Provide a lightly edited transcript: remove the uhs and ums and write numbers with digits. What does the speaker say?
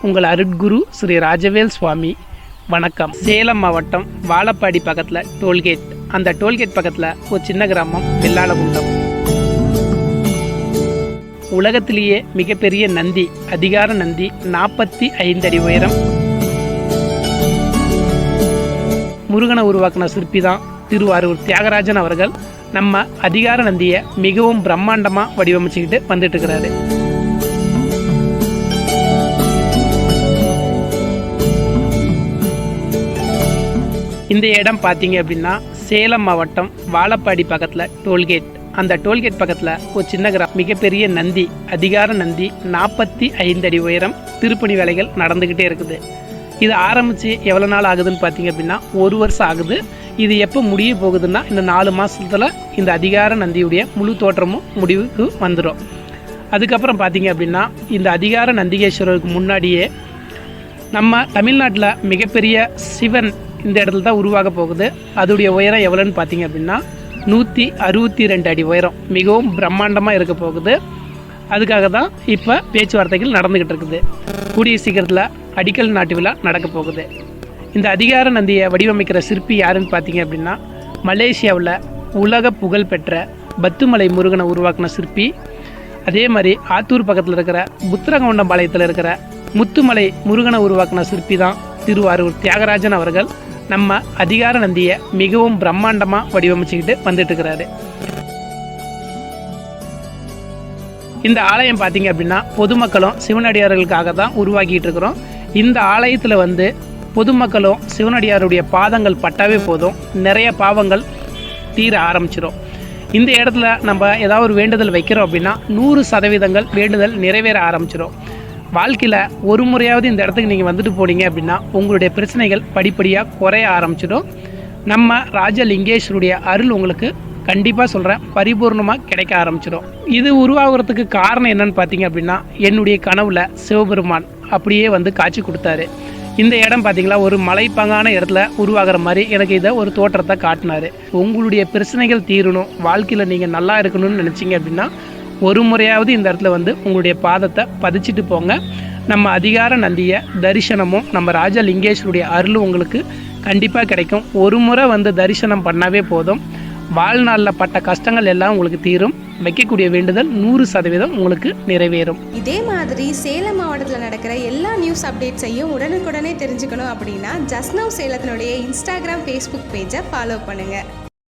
உங்கள் அருட்குரு ஸ்ரீ ராஜவேல் சுவாமி. வணக்கம். சேலம் மாவட்டம் வாழப்பாடி பக்கத்தில் டோல்கேட், அந்த டோல்கேட் பக்கத்தில் ஒரு சின்ன கிராமம் வெள்ளாளகுண்டம். உலகத்திலேயே மிகப்பெரிய நந்தி, அதிகார நந்தி, 45 அடி உயரம். முருகனை உருவாக்கின சிற்பி தான் திருவாரூர் தியாகராஜன் அவர்கள். நம்ம அதிகார நந்தியை மிகவும் பிரம்மாண்டமாக வடிவமைச்சுக்கிட்டு வந்துட்டு இருக்கிறாரு. இந்த இடம் பார்த்தீங்க அப்படின்னா சேலம் மாவட்டம் வாழப்பாடி பக்கத்தில் டோல்கேட், அந்த டோல்கேட் பக்கத்தில் ஒரு சின்ன கிராமம். மிகப்பெரிய நந்தி, அதிகார நந்தி, 45 அடி உயரம். திருப்பணி வேலைகள் நடந்துக்கிட்டே இருக்குது. இது ஆரம்பித்து எவ்வளோ நாள் ஆகுதுன்னு பார்த்தீங்க அப்படின்னா 1 வருஷம் ஆகுது. இது எப்போ முடிய போகுதுன்னா இந்த 4 மாதத்தில் இந்த அதிகார நந்தியுடைய முழு தோற்றமும் முடிவுக்கு வந்துடும். அதுக்கப்புறம் பார்த்தீங்க அப்படின்னா இந்த அதிகார நந்திகேஸ்வரருக்கு முன்னாடியே நம்ம தமிழ்நாட்டில் மிகப்பெரிய சிவன் இந்த இடத்துல தான் உருவாக போகுது. அதோடைய உயரம் எவ்வளோன்னு பார்த்தீங்க அப்படின்னா 162 அடி உயரம். மிகவும் பிரம்மாண்டமாக இருக்க போகுது. அதுக்காக தான் இப்போ பேச்சுவார்த்தைகள் நடந்துக்கிட்டு இருக்குது. கூடிய சீக்கிரத்தில் அடிக்கல் நாட்டு விழா நடக்க போகுது. இந்த அதிகார நந்தியை வடிவமைக்கிற சிற்பி யாருன்னு பார்த்தீங்க அப்படின்னா மலேசியாவில் உலக புகழ் பெற்ற பத்துமலை முருகனை உருவாக்கின சிற்பி. அதே மாதிரி ஆத்தூர் பக்கத்தில் இருக்கிற புத்திரகவுண்டம்பாளையத்தில் இருக்கிற முத்துமலை முருகனை உருவாக்கின சிற்பி தான் திருவாரூர் தியாகராஜன் அவர்கள். நம்ம அதிகார நந்தியை மிகவும் பிரம்மாண்டமாக வடிவமைச்சுக்கிட்டு வந்துட்டு இருக்கிறாரு. இந்த ஆலயம் பார்த்தீங்க அப்படின்னா பொதுமக்களும் சிவனடியார்களுக்காக தான் உருவாக்கிட்டு இருக்கிறோம். இந்த ஆலயத்தில் பொதுமக்களும் சிவனடியாருடைய பாதங்கள் பட்டாவே போதும், நிறைய பாவங்கள் தீர ஆரம்பிச்சிடும். இந்த இடத்துல நம்ம ஏதாவது ஒரு வேண்டுதல் வைக்கிறோம் அப்படின்னா 100% வேண்டுதல் நிறைவேற ஆரம்பிச்சிடும். வாழ்க்கையில் ஒரு முறையாவது இந்த இடத்துக்கு நீங்கள் வந்துட்டு போனீங்க அப்படின்னா உங்களுடைய பிரச்சனைகள் படிப்படியாக குறைய ஆரம்பிச்சிடும். நம்ம ராஜலிங்கேஸ்வருடைய அருள் உங்களுக்கு கண்டிப்பாக சொல்கிறேன் பரிபூர்ணமாக கிடைக்க ஆரம்பிச்சிடும். இது உருவாகிறதுக்கு காரணம் என்னன்னு பார்த்தீங்க அப்படின்னா என்னுடைய கனவுல சிவபெருமான் அப்படியே காட்சி கொடுத்தாரு. இந்த இடம் பார்த்தீங்களா ஒரு மலைப்பாங்கான இடத்துல உருவாகிற மாதிரி எனக்கு இதை ஒரு தோற்றத்தை காட்டினார். உங்களுடைய பிரச்சனைகள் தீரணும், வாழ்க்கையில் நீங்கள் நல்லா இருக்கணும்னு நினச்சிங்க அப்படின்னா ஒரு முறையாவது இந்த இடத்துல உங்களுடைய பாதத்தை பதிச்சுட்டு போங்க. நம்ம அதிகார நந்திய தரிசனமும் நம்ம ராஜலிங்கேஸ்வருடைய அருளும் உங்களுக்கு கண்டிப்பாக கிடைக்கும். ஒரு முறை தரிசனம் பண்ணாவே போதும், வாழ்நாளில் பட்ட கஷ்டங்கள் எல்லாம் உங்களுக்கு தீரும். வைக்கக்கூடிய வேண்டுதல் 100% உங்களுக்கு நிறைவேறும். இதே மாதிரி சேலம் மாவட்டத்தில் நடக்கிற எல்லா நியூஸ் அப்டேட்ஸையும் உடனுக்குடனே தெரிஞ்சுக்கணும் அப்படின்னா ஜஸ்ட் நவ் சேலத்தினுடைய இன்ஸ்டாகிராம், ஃபேஸ்புக் பேஜை ஃபாலோ பண்ணுங்கள்.